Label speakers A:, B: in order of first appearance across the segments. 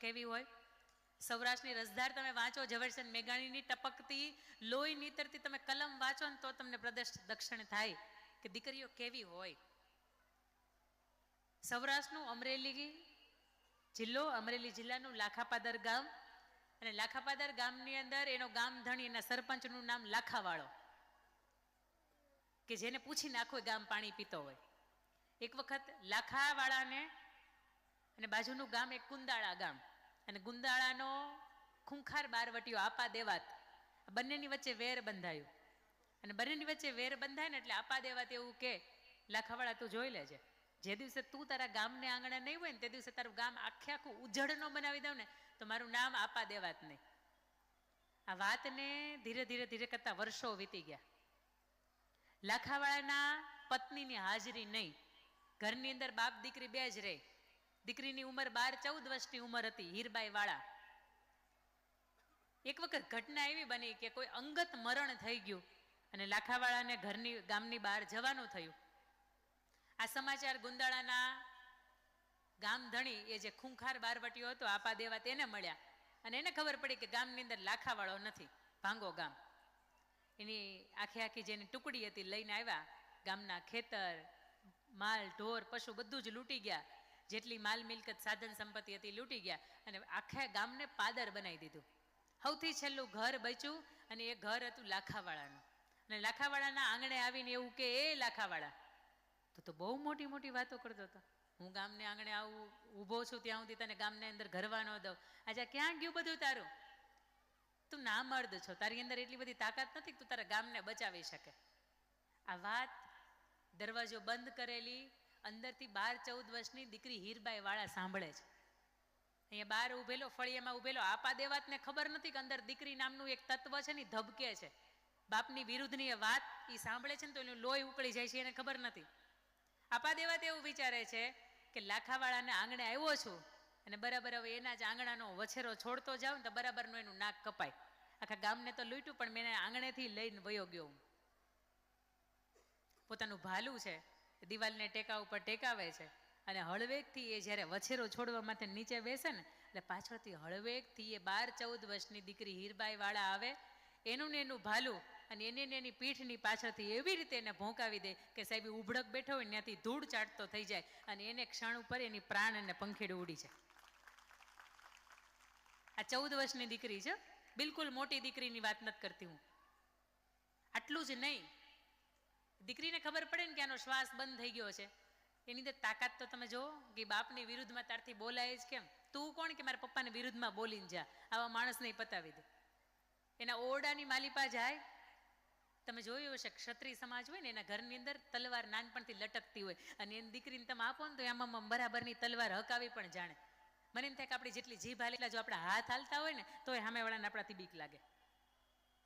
A: કેવી હોય. સૌરાષ્ટ્રની રસધાર તમે વાંચો, ઝવેરચંદ મેઘાણીની ટપકતી લોહી નીતરતી તમે કલમ વાંચો ને તો તમને પ્રદેશ દક્ષિણ થાય કે દીકરીઓ કેવી હોય. સૌરાષ્ટ્રનું અમરેલી જિલ્લો, અમરેલી જિલ્લાનું લાખાપાદર ગામ, અને લાખાપાદર ગામની અંદર એનો ગામ ધણી, એના સરપંચનું નામ લાખાવાળો, કે જેને પૂછીને આખું ગામ પાણી પીતો હોય. એક વખત લાખાવાળાને અને બાજુનું ગામ એક કુંદાળા ગામ, અને ગુંદાળાનો ખૂંખાર બારવટીયો આપા દેવાત, બંનેની વચ્ચે વેર બંધાયું. અને બંનેની વચ્ચે વેર બંધાય ને એટલે આપા દેવાત એવું કે લાખાવાળા તું જોઈ લેજે, જે દિવસે તું તારા ગામને આંગણે નહીં હોય ને તે દિવસે તારું ગામ આખે આખું ઉજ્જડ ન બનાવી દઉં ને તો મારું નામ આપા દેવાત નહીં. આ વાતને ધીરે ધીરે ધીરે કરતા વર્ષો વીતી ગયા. લાખાવાળાના પત્નીની હાજરી નહીં, ઘરની અંદર બાપ દીકરી બે જ રહે. દીકરીની ઉંમર 12-14 વર્ષની ઉંમર હતી, હીરબાઈ વાળા. એક વખત ઘટના એવી બની કે કોઈ અંગત મરણ થઈ ગયું અને લાખાવાળાને ઘરની ગામની બહાર જવાનું થયું. આ સમાચાર ગુંદાળાના ગામ ધણી, એ જે ખૂંખાર બારવટીયો હતો આપા દેવા, તેને મળ્યા. અને એને ખબર પડી કે ગામની અંદર લાખાવાળો નથી, ભાંગો ગામ. એની આખી જેની ટુકડી હતી લઈને આવ્યા. ગામના ખેતર, માલ ઢોર પશુ બધું જ લૂંટી ગયા. જેટલી માલ મિલકત સાધન સંપત્તિ હતી લૂંટી ગયા અને આખા ગામને પાદર બનાવી દીધું. સૌથી છેલ્લું ઘર બચ્યું અને એ ઘર હતું લાખાવાળાનું. અને લાખાવાળાના આંગણે આવીને એવું કે એ લાખાવાળા, તો બહુ મોટી મોટી વાતો કરતો હતો, હું ગામને આંગણે આવું ઊભો છું ત્યાં સુધી તને ગામને અંદર ઘરવા ન દઉં. આજે ક્યાં ગયું બધું તારું? તું ના મર્દ છો, તારી અંદર એટલી બધી તાકાત નથી કે તું તારા ગામને બચાવી શકે. આ વાત દરવાજો બંધ કરેલી અંદરથી 12-14 વર્ષની દીકરી હીરબાઈ વાળા સાંભળે છે. અહીંયા બહાર ઉભેલો, ફળિયામાં ઉભેલો આપા દેવાતને ખબર નથી કે અંદર દીકરી નામનું એક તત્વ છે ને ધબકે છે. બાપની વિરુદ્ધની એ વાત એ સાંભળે છે ને તો એનું લોહી ઉકળી જાય છે, એને ખબર નથી. આપા દેવાત એવું વિચારે છે કે લાખાવાળાને આંગણે આવ્યો છું અને બરાબર હવે એના જ આંગણાનો વછેરો છોડતો જાઉં ને તો બરાબરનું એનું નાક કપાય. આખા ગામને તો લૂંટ્યું પણ મેં આંગણેથી લઈને વયો ગયો. પોતાનું ભાલું છે દિવાલને ટેકા ઉપર ટેકાવે છે અને હળવેકથી એ જ્યારે વછેરો છોડવા માટે નીચે બેસે ને એટલે પાછળથી હળવેકથી એ 12-14 વર્ષની દીકરી હીરબાઈ વાળા આવે, એનું ને એનું ભાલું અને એની પીઠની પાછળથી એવી રીતે એને ભોંકાવી દે કે સાહેબ ઉભડક બેઠો હોય ત્યાંથી ધૂળ ચાટતો થઈ જાય અને એને ક્ષણ ઉપર એની પ્રાણ અને પંખેડું ઉડી જાય. આ 14 વર્ષની દીકરી છે, બિલકુલ મોટી દીકરીની વાત નથી કરતી હું. આટલું જ નહીં, દીકરીને ખબર પડે ને કે આનો શ્વાસ બંધ થઈ ગયો છે, એની અંદર તાકાત તો તમે જુઓ કે બાપની વિરુદ્ધમાં તારથી બોલાય જ કેમ? તું કોણ કે મારા પપ્પાને વિરુદ્ધમાં બોલીને જા? આવા માણસ નહીં પતાવી દે. એના ઓરડાની માલિપા જાય. તમે જોયું હશે ક્ષત્રિય સમાજ હોય ને એના ઘરની અંદર તલવાર નાનપણથી લટકતી હોય અને એની દીકરીને તમે આપો ને તો એમાં બરાબરની તલવાર હકાવી પણ જાણે. મને એમ થાય કે આપણી જેટલી જીભ હાલે એટલા જો આપણા હાથ હાલતા હોય ને તો એ સામેવાળાને આપણાથી બીક લાગે,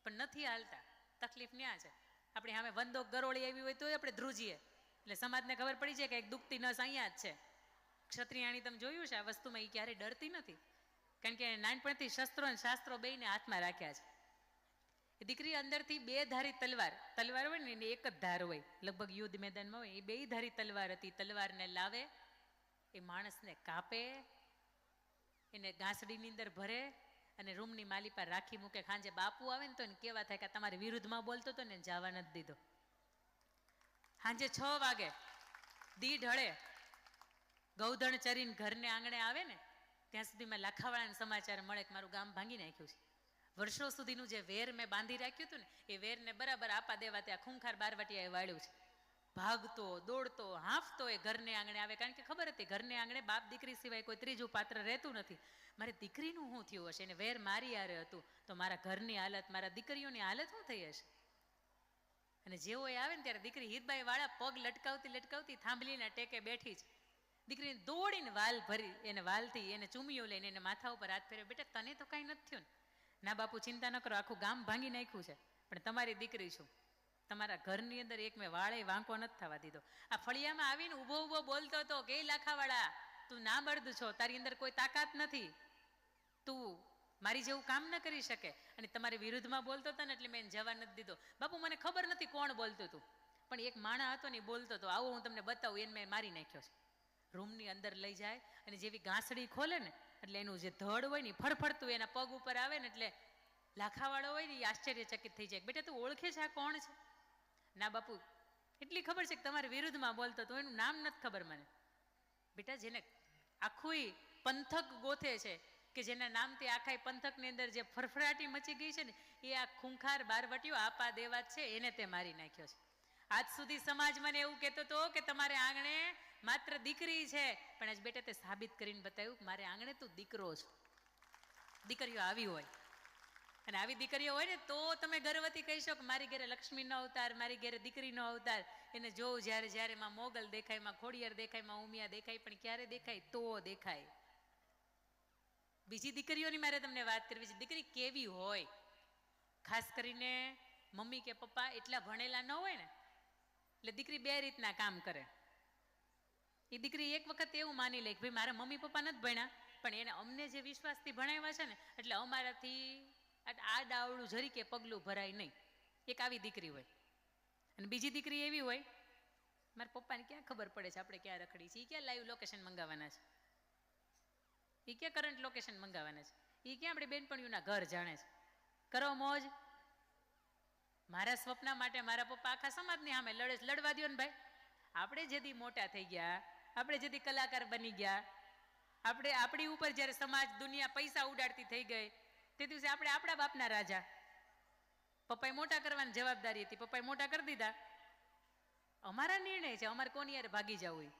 A: પણ નથી હાલતા. તકલીફ ન્યા છે. આપણે સામે વંદોક ગરોળી આવી હોય તો આપણે ધ્રુજીએ એટલે સમાજને ખબર પડી જાય કે એક દુખતી નસ અહીંયા જ છે. ક્ષત્રિયાણી તમે જોયું છે આ વસ્તુમાં, એ ક્યારેય ડરતી નથી, કારણ કે નાનપણથી શસ્ત્રો અને શાસ્ત્રો બેયને હાથમાં રાખ્યા છે. એ દીકરી અંદરથી 2 ધારી તલવાર હોય ને એની એક જ ધાર હોય, લગભગ યુદ્ધ મેદાનમાં હોય, એ 2 ધારી તલવાર હતી. તલવારને લાવે, એ માણસને કાપે, એને ઘાસડીની અંદર ભરે અને રૂમની માલિપા રાખી મૂકે. સાંજે બાપુ આવે ને તો એને કેવા થાય કે તમારી વિરુદ્ધમાં બોલતો હતો ને જવા નથી દીધો. સાંજે 6 વાગે દી ઢળે, ગૌધણ ચરીને ઘરને આંગણે આવે ને ત્યાં સુધીમાં લાખાવાળાને સમાચાર મળે કે મારું ગામ ભાંગી નાખ્યું છે. વર્ષો સુધીનું જે વેર મેં બાંધી રાખ્યું હતું ને એ વેરને બરાબર આપા દેવા ત્યાં ખૂંખાર બારવટીયાએ વાળ્યું છે. ભાગતો દોડતો હાંફતો એ ઘરને આંગણે આવે, કારણ કે ખબર હતી ઘરને આંગણે બાપ દીકરી સિવાય કોઈ ત્રીજું પાત્ર રહેતું નથી. મારી દીકરીનું શું થયું હશે? એને વેર મારી હારે હતું તો મારા ઘરની હાલત, મારા દીકરીઓની હાલત શું થઈ હશે? અને જેવો એ આવે ને ત્યારે દીકરી હીરબાઈ વાળા પગ લટકાવતી થાંભલીના ટેકે બેઠી છે. દીકરીને દોડીને વાલ ભરી, એને વાલથી એને ચૂમીઓ લઈને એને માથા ઉપર હાથ ફેરવ્યો. બેટા તને તો કાંઈ નથી થયું ને? ના બાપુ ચિંતા ન કરો, આખું ગામ ભાંગી નાખ્યું છે પણ તમારી દીકરી છું, તમારા ઘરની અંદર એક મેં વાળે વાંકો નથી થવા દીધો. આ ફળિયામાં આવીને ઊભો બોલતો હતો કે લાખાવાળા તું ના બળદ છો, તારી અંદર કોઈ તાકાત નથી, તું મારી જેવું કામ ન કરી શકે. અને તમારી વિરુદ્ધમાં બોલતો હતો ને એટલે મેં જવા નથી દીધો. બાપુ મને ખબર નથી કોણ બોલતું હતું પણ એક માણા હતો ને બોલતો હતો, આવો હું તમને બતાવું, એને મેં મારી નાખ્યો છે. રૂમની અંદર લઈ જાય અને જેવી ઘાસડી ખોલે ને એટલે એનું જે ધડ હોય ને ફરફરતું એના પગ ઉપર આવે ને એટલે લાખાવાળો હોય ને એ આશ્ચર્યચકિત થઈ જાય, બેટા તું ઓળખે છે આ કોણ છે? ના બાપુ, એટલી ખબર છે કે તમારી વિરુદ્ધમાં બોલતો તો એનું નામ નથી ખબર મને. બેટા જેને આખું પંથક ગોથે છે, કે જેના નામથી આખા પંથકની અંદર જે ફરફરાટી મચી ગઈ છે ને, એ આ ખૂંખાર બારવટીઓ આપા દેવા છે, એને તે મારી નાખ્યો છે. આજ સુધી સમાજ મને એવું કહેતો હતો કે તમારે આંગણે માત્ર દીકરી છે, પણ આજ બેટા તે સાબિત કરીને બતાવ્યું કે મારે આંગણે તું દીકરો છો. દીકરીઓ આવી હોય, અને આવી દીકરીઓ હોય ને તો તમે ગર્વથી કહીશો કે મારી ઘરે લક્ષ્મીનો અવતાર, મારી ઘરે દીકરીનો અવતાર. એને જોઉં જ્યારે જ્યારે માં મોગલ દેખાય, માં ખોડિયાર દેખાય, માં ઉમિયા દેખાય, પણ ક્યારે દેખાય? તો દેખાય. બીજી દીકરીઓની મારે તમને વાત કરવી છે. દીકરી કેવી હોય? ખાસ કરીને મમ્મી કે પપ્પા એટલા ભણેલા ન હોય ને, એટલે દીકરી બે રીતના કામ કરે. એ દીકરી એક વખત એવું માની લે કે ભાઈ મારા મમ્મી પપ્પા નથી ભણ્યા, પણ એને અમને જે વિશ્વાસથી ભણાવ્યા છે ને, એટલે અમારાથી આ ડાવડું જરી કે પગલું ભરાય નહીં. એક આવી દીકરી હોય. અને બીજી દીકરી એવી હોય, મારા પપ્પાને ક્યાં ખબર પડે છે આપણે ક્યાં રખડી છે, એ ક્યાં લાઈવ લોકેશન મંગાવવાના છે, એ ક્યાં કરંટ લોકેશન મંગાવવાના છે, એ ક્યાં આપણે બેનપણીઓના ઘર જાણે છે. કરો મોજ. મારા સ્વપ્ન માટે મારા પપ્પા આખા સમાજની સામે લડે છે. લડવા દો ને ભાઈ. આપણે જેથી મોટા થઈ ગયા, આપણે જેથી કલાકાર બની ગયા, આપણે આપણી ઉપર જ્યારે સમાજ દુનિયા પૈસા ઉડાડતી થઈ ગઈ, તે દિવસે આપણે આપણા બાપના રાજા. પપ્પાએ મોટા કરવાની જવાબદારી હતી, પપ્પાએ મોટા કરી દીધા. અમારા નિર્ણય છે, અમારે કોની યાર ભાગી જવું.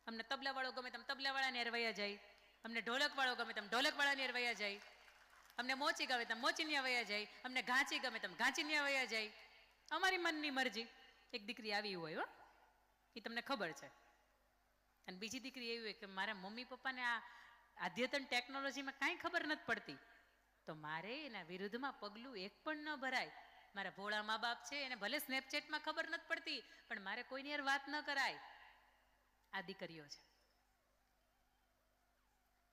A: અમને તબલાવાળો ગમે તેમ તબલાવાળાને યાર વયા જાય, અમને ઢોલકવાળો ગમે તેમ ઢોલકવાળાને યાર વયા જાય, અમને મોચી ગમે તેમ મોચીને વયા જાય, અમને ઘાંચી ગમે તેમ ઘાંચીને વયા જાય. અમારી મનની મરજી. એક દીકરી આવી હોય હો, એ તમને ખબર છે. અને બીજી દીકરી એવી હોય કે મારા મમ્મી પપ્પાને આ અદ્યતન ટેકનોલોજીમાં કાંઈ ખબર નથી પડતી, તો મારે એના વિરુદ્ધમાં પગલું એક પણ ન ભરાય. મારા ભોળા મા બાપ છે, એને ભલે સ્નેપચેટમાં ખબર નથી પડતી, પણ મારે કોઈની યાર વાત ન કરાય. આ દીકરીઓ છે.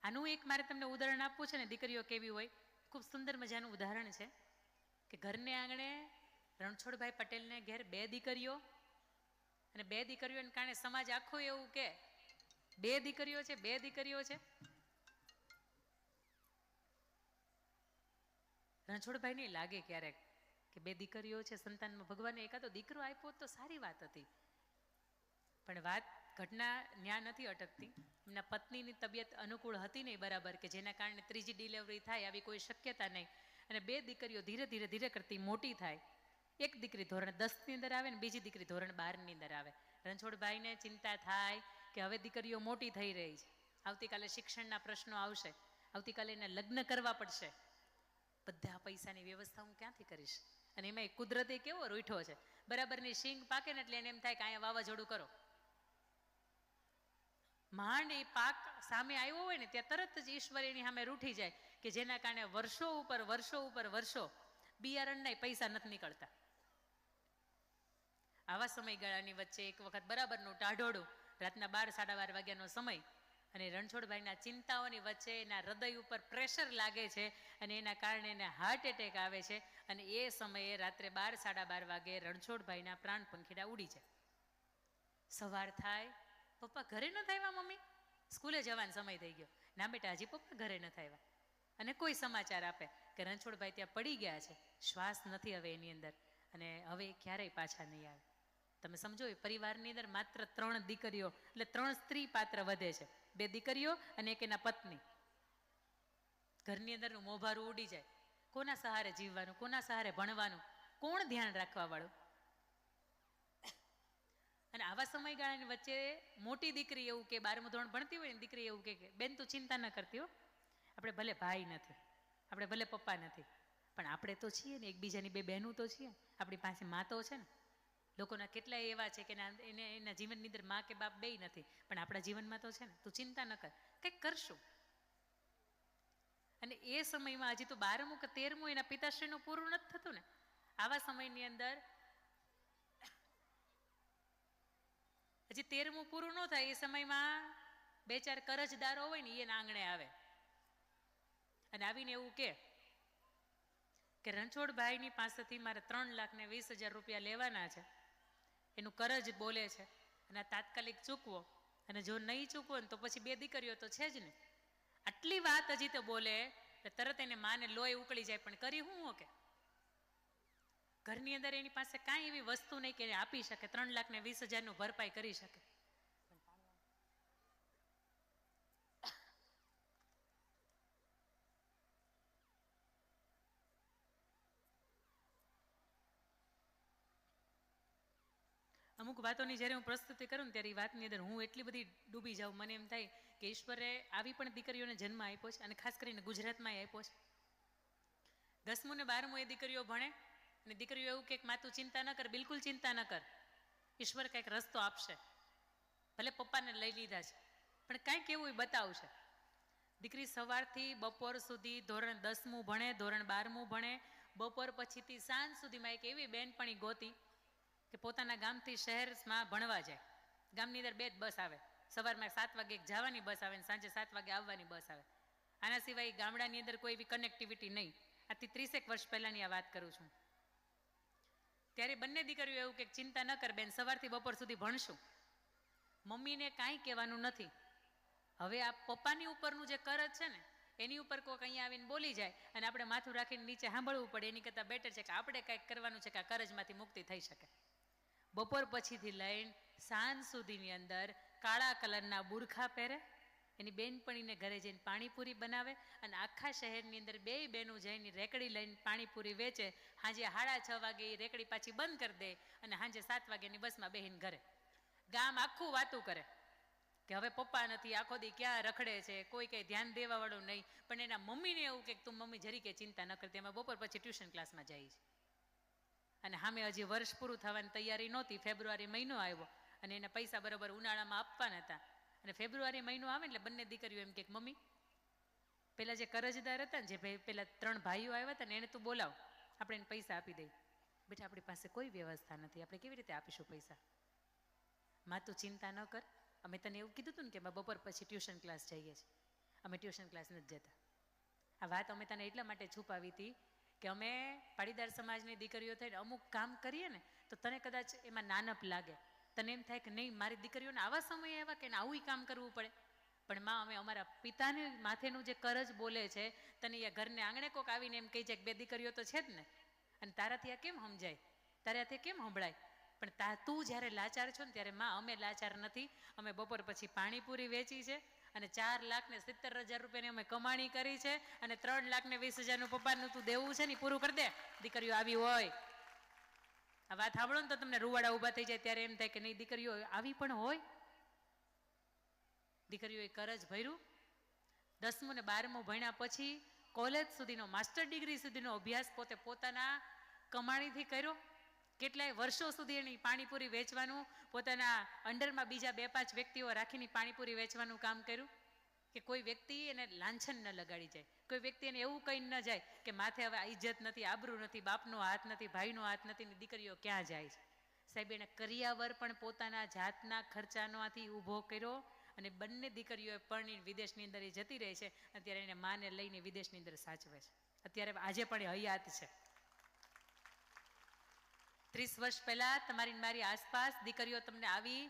A: આનું એક મારે તમને ઉદાહરણ આપવું છે ને, દીકરીઓ કેવી હોય. ખૂબ સુંદર મજાનું ઉદાહરણ છે કે ઘરને આંગણે રણછોડભાઈ પટેલને ઘેર બે દીકરીઓ, અને બે દીકરીઓને કારણે સમાજ આખો એવું કે બે દીકરીઓ છે, બે દીકરીઓ છે. રણછોડભાઈને લાગે ક્યારેક કે બે દીકરીઓ છે, સંતાનમાં ભગવાને એકાદો દીકરો આપ્યો તો સારી વાત હતી. પણ વાત ઘટના ન્યા નથી અટકતી. એમના પત્નીની તબિયત અનુકૂળ હતી નહીં બરાબર, કે જેના કારણે ત્રીજી ડિલિવરી થાય આવી કોઈ શક્યતા નહીં. અને બે દીકરીઓ ધીરે ધીરે ધીરે કરતી મોટી થાય. એક દીકરી ધોરણ 10ની અંદર આવે ને બીજી દીકરી ધોરણ 12ની અંદર આવે. રણછોડભાઈને ચિંતા થાય કે હવે દીકરીઓ મોટી થઈ રહી છે, આવતીકાલે શિક્ષણના પ્રશ્નો આવશે, આવતીકાલે એને લગ્ન કરવા પડશે, બધા પૈસાની વ્યવસ્થા હું ક્યાંથી કરીશ? અને એમાં એક કુદરતે કેવો રૂઠો છે, બરાબરની શીંગ પાકે ને એટલે એને એમ થાય કે અહીંયા વાવાઝોડું કરો. માંડ એ પાક સામે આવ્યો હોય ને ત્યાં તરત જ ઈશ્વર એની સામે રૂઠી જાય, કે જેના કારણે વર્ષો ઉપર વર્ષો બિયારણના પૈસા નથી નીકળતા. આવા સમયગાળાની વચ્ચે એક વખત બરાબરનું ટાઢોડું, રાતના 12-12:30 વાગ્યાનો સમય, અને રણછોડભાઈના ચિંતાઓની વચ્ચે એના હૃદય ઉપર પ્રેશર લાગે છે, અને એના કારણે એને હાર્ટ એટેક આવે છે. અને એ સમયે રાત્રે 12-12:30 વાગે રણછોડભાઈના પ્રાણ પંખીડા ઉડી જાય. સવાર થાય, પપ્પા ઘરે નથી આવ્યા, મમ્મી સ્કૂલે જવાનો સમય થઈ ગયો. ના બેટા, હજી પપ્પા ઘરે નથી આવ્યા. અને કોઈ સમાચાર આપે કે રણછોડભાઈ ત્યાં પડી ગયા છે, શ્વાસ નથી હવે એની અંદર, અને હવે ક્યારેય પાછા નહીં આવે. તમે સમજો, એ પરિવારની અંદર માત્ર 3 દીકરીઓ, એટલે 3 સ્ત્રી પાત્ર વધે છે. 2 દીકરીઓ અને એક એના પત્ની. ઘરની અંદરનું મોભારું ઉડી જાય. કોના સહારે જીવવાનું, કોના સહારે ભણવાનું, કોણ ધ્યાન રાખવા વાળું? અને આવા સમયગાળાની વચ્ચે મોટી દીકરી એવું કે, 12મું ધોરણ ભણતી હોય ને દીકરી એવું કે બેન તું ચિંતા ન કરતી હો, આપણે ભલે ભાઈ નથી, આપણે ભલે પપ્પા નથી, પણ આપણે તો છીએ ને, એકબીજાની 2 બહેનો તો છીએ, આપણી પાસે મા તો છે ને. લોકોના કેટલાય એવા છે કે એને એના જીવનની અંદર મા કે બાપ બેય નથી, પણ આપણા જીવનમાં તો છે ને, તું ચિંતા ન કર, કંઈક કરશું. અને એ સમયમાં હજી તો 12મું કે 13મું એના પિતાશ્રીનું પૂરું નથી થતું ને. આવા સમયની અંદર હજી 13મું પૂરું ન થાય એ સમયમાં 2-4 કરજદારો હોય ને એના આંગણે આવે, અને આવીને એવું કે રણછોડભાઈની પાસેથી મારે 3,20,000 રૂપિયા લેવાના છે, એનું કરજ બોલે છે, અને તાત્કાલિક ચૂકવો, અને જો નહીં ચૂકવો ને તો પછી 2 દીકરીઓ તો છે જ ને. આટલી વાત હજી તો બોલે એટલે તરત એને માને લોહી ઉકળી જાય, પણ કરી હું કે ઘરની અંદર એની પાસે કાંઈ એવી વસ્તુ નહીં કે એને આપી શકે, 3,20,000 ભરપાઈ કરી શકે. અમુક વાતોની જ્યારે હું પ્રસ્તુતિ કરું ને ત્યારે એ વાતની અંદર હું એટલી બધી ડૂબી જાઉં, મને એમ થાય કે ઈશ્વરે આવી પણ દીકરીઓને જન્મ આપ્યો છે, અને ખાસ કરીને ગુજરાતમાં આપ્યો છે. 10મું ને 12મું એ દીકરીઓ ભણે, અને દીકરીઓ એવું કે માં તું ચિંતા ન કર, બિલકુલ ચિંતા ન કર, ઈશ્વર કંઈક રસ્તો આપશે, ભલે પપ્પાને લઈ લીધા છે પણ કાંઈક એવું એ બતાવશે. દીકરી સવારથી બપોર સુધી ધોરણ 10મું ભણે, ધોરણ 12મું ભણે, બપોર પછીથી સાંજ સુધીમાં એક એવી બેનપણી ગોતી કે પોતાના ગામથી શહેરમાં ભણવા જાય. ગામની અંદર 2 જ બસ આવે, સવારમાં 7 વાગે એક જવાની બસ આવે અને સાંજે 7 વાગે આવવાની બસ આવે. આના સિવાય ગામડાની અંદર કોઈ એવી કનેક્ટિવિટી નહીં. આજથી 30 વર્ષ પહેલાંની આ વાત કરું છું. ત્યારે બંને દીકરીઓ એવું કે ચિંતા ન કર બેન, સવારથી બપોર સુધી ભણશું, મમ્મીને કાંઈ કહેવાનું નથી. હવે આ પપ્પાની ઉપરનું જે કરજ છે ને એની ઉપર કોઈક અહીંયા આવીને બોલી જાય અને આપણે માથું રાખીને નીચે સાંભળવું પડે, એની કરતાં બેટર છે કે આપણે કાંઈક કરવાનું છે કે આ કરજમાંથી મુક્તિ થઈ શકે. બપોર પછીથી લઈને સાંજ સુધીની અંદર કાળા કલરના બુરખા પહેરે, એની બેનપણીને ઘરે જઈને પાણીપુરી બનાવે, અને આખા શહેરની અંદર 2 બહેનો જઈને રેકડી લઈને પાણીપુરી વેચે. સાંજે 6:30 વાગે એ રેકડી પાછી બંધ કરી દે અને સાંજે 7 વાગ્યાની બસમાં બેહીને ઘરે. ગામ આખું વાતું કરે કે હવે પપ્પા નથી, આખો દી ક્યાં રખડે છે, કોઈ કંઈ ધ્યાન દેવાવાળું નહીં. પણ એના મમ્મીને એવું કે તું મમ્મી જરી કે ચિંતા ન કરતી, એમાં બપોર પછી ટ્યુશન ક્લાસમાં જાય છે. અને સામે હજી વર્ષ પૂરું થવાની તૈયારી નહોતી, ફેબ્રુઆરી મહિનો આવ્યો અને એના પૈસા બરાબર ઉનાળામાં આપવાના હતા. અને ફેબ્રુઆરી મહિનો આવે એટલે બંને દીકરીઓ એમ કે મમ્મી, પેલા જે કરજદાર હતા ને, જે પેલા 3 ભાઈઓ આવ્યા હતા ને, એને તું બોલાવ, આપણે એને પૈસા આપી દઈએ. બેટા આપણી પાસે કોઈ વ્યવસ્થા નથી, આપણે કેવી રીતે આપીશું પૈસા? માં તું ચિંતા ન કર, અમે તને એવું કીધું હતું ને કે બપોર પછી ટ્યુશન ક્લાસ જઈએ છીએ, અમે ટ્યુશન ક્લાસ નથી જતા. આ વાત અમે તને એટલા માટે છુપાવી હતી કે અમે પાટીદાર સમાજની દીકરીઓ થઈને અમુક કામ કરીએ ને તો તને કદાચ એમાં નાનપ લાગે, તને એમ થાય કે નહીં મારી દીકરીઓને આવા સમય આવ્યા કે આવું કામ કરવું પડે. પણ માં અમે અમારા પિતાની માથેનું જે કરજ બોલે છે, તને એ ઘરને આંગણે કોક આવીને એમ કહી જાય કે 2 દીકરીઓ તો છે જ ને, અને તારાથી આ કેમ સમજાય, તારાથી કેમ સંભળાય? પણ તું જ્યારે લાચાર છો ને ત્યારે માં અમે લાચાર નથી. અમે બપોર પછી પાણીપુરી વેચી છે અને 4,70,000 રૂપિયાની અમે કમાણી કરી છે, અને 3,20,000 પપ્પાનું તું દેવું છે ને પૂરું કરી દે. દીકરીઓ આવી હોય, આ વાત સાંભળો ને તો તમને રૂવાડા ઊભા થઈ જાય, ત્યારે એમ થાય કે નહીં દીકરીઓ આવી પણ હોય. દીકરીઓએ કરજ ભર્યું, 10મું ને 12મું ભણ્યા પછી કોલેજ સુધીનો, માસ્ટર ડિગ્રી સુધીનો અભ્યાસ પોતે પોતાના કમાણીથી કર્યો. કેટલાય વર્ષો સુધી એની પાણીપુરી વેચવાનું, પોતાના અંડરમાં બીજા 2-5 વ્યક્તિઓ રાખીને પાણીપુરી વેચવાનું કામ કર્યું કે કોઈ વ્યક્તિ એને લાંછન ન લગાડી જાય, કોઈ વ્યક્તિ એને એવું કહી ન જાય કે માથે હવે ઇજ્જત નથી, આબરૂ નથી, બાપનો હાથ નથી, ભાઈનો હાથ નથી, ને દીકરીઓ ક્યાં જાય છે. સાહેબ એને કરિયાવર પણ પોતાના જાતના ખર્ચાનોથી ઊભો કર્યો, અને બંને દીકરીઓએ પરણીને વિદેશની અંદર એ જતી રહે છે. અત્યારે એને માને લઈને વિદેશની અંદર સાચવે છે. અત્યારે આજે પણ હયાત છે. 30 વર્ષ પહેલા તમારી મારી આસપાસ દીકરીઓ તમને આવી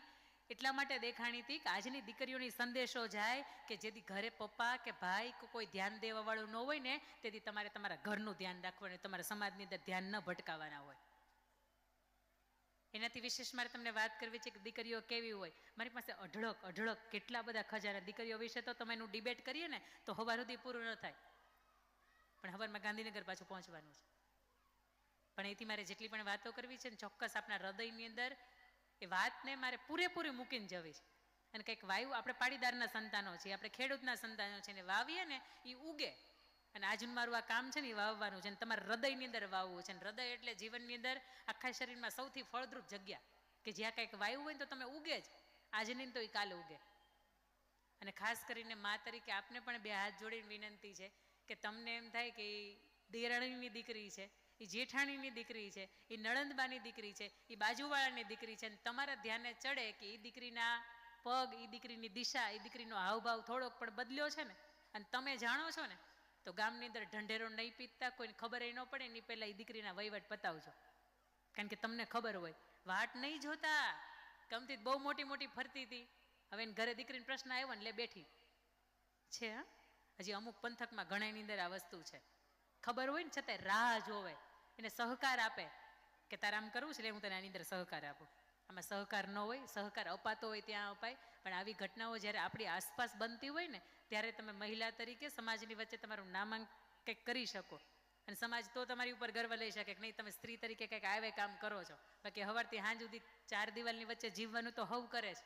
A: એટલા માટે દેખાણી હતી કે આજની દીકરીઓની સંદેશો જાય કે જેથી ઘરે પપ્પા કે ભાઈ કોઈ ધ્યાન દેવા વાળું ન હોય ને, તેથી તમારે તમારા ઘરનું ધ્યાન રાખવાનું, તમારા સમાજની અંદર ધ્યાન ન ભટકાવાના હોય. એનાથી વિશેષ મારે તમને વાત કરવી છે કે દીકરીઓ કેવી હોય. મારી પાસે અઢળક કેટલા બધા ખજાના દીકરીઓ વિશે તો તમે એનું ડિબેટ કરીએ ને તો સવાર સુધી પૂરું ન થાય. પણ સવારમાં ગાંધીનગર પાછું પહોંચવાનું છે. પણ એથી મારે જેટલી પણ વાતો કરવી છે ને, ચોક્કસ આપણા હૃદયની અંદર એ વાતને મારે પૂરેપૂરી મૂકીને જવી છે. અને કંઈક વાયુ, આપણે પાટીદારના સંતાનો છીએ, આપણે ખેડૂતના સંતાનો છે, ને વાવીએ ને એ ઉગે. અને આજનું મારું આ કામ છે ને એ વાવવાનું છે, ને તમારા હૃદયની અંદર વાવવું છે. ને હૃદય એટલે જીવનની અંદર આખા શરીરમાં સૌથી ફળદ્રુપ જગ્યા કે જ્યાં કંઈક વાયુ હોય ને તો તમે ઉગે જ, આજે નહીં તો એ કાલે ઉગે. અને ખાસ કરીને મા તરીકે આપને પણ 2 હાથ જોડીને વિનંતી છે કે તમને એમ થાય કે એ દેરાણીની દીકરી છે, એ જેઠાણીની દીકરી છે, એ નણંદબાની દીકરી છે, એ બાજુવાળાની દીકરી છે, અને તમારા ધ્યાને ચડે કે એ દીકરીના પગ, એ દીકરીની દિશા, એ દીકરીનો હાવભાવ થોડોક પણ બદલ્યો છે ને, અને તમે જાણો છો ને, તો ગામની અંદર ઢંઢેરો નહીં પીતા, કોઈને ખબર ન પડે એની પહેલાં એ દીકરીના વહીવટ પતાવજો. કારણ કે તમને ખબર હોય, વાટ નહીં જોતા. ગમતી બહુ મોટી ફરતી હતી, હવે એને ઘરે દીકરીને પ્રશ્ન આવ્યો ને લે બેઠી છે. હજી અમુક પંથકમાં ઘણાની અંદર આ વસ્તુ છે, ખબર હોય ને છતાંય રાહ જોવે, એને સહકાર આપે કે તારે આમ કરવું છે એટલે હું તને આની અંદર સહકાર આપું. આમાં સહકાર ન હોય, સહકાર અપાતો હોય ત્યાં અપાય, પણ આવી ઘટનાઓ જ્યારે આપણી આસપાસ બનતી હોય ને ત્યારે તમે મહિલા તરીકે સમાજની વચ્ચે તમારું નામાંકિત કરી શકો અને સમાજ તો તમારી ઉપર ગર્વ લઈ શકે કે નહીં તમે સ્ત્રી તરીકે કંઈક આવે કામ કરો છો. બાકી સવારથી સાંજ સુધી ચાર દિવાલની વચ્ચે જીવવાનું તો હવ કરે છે.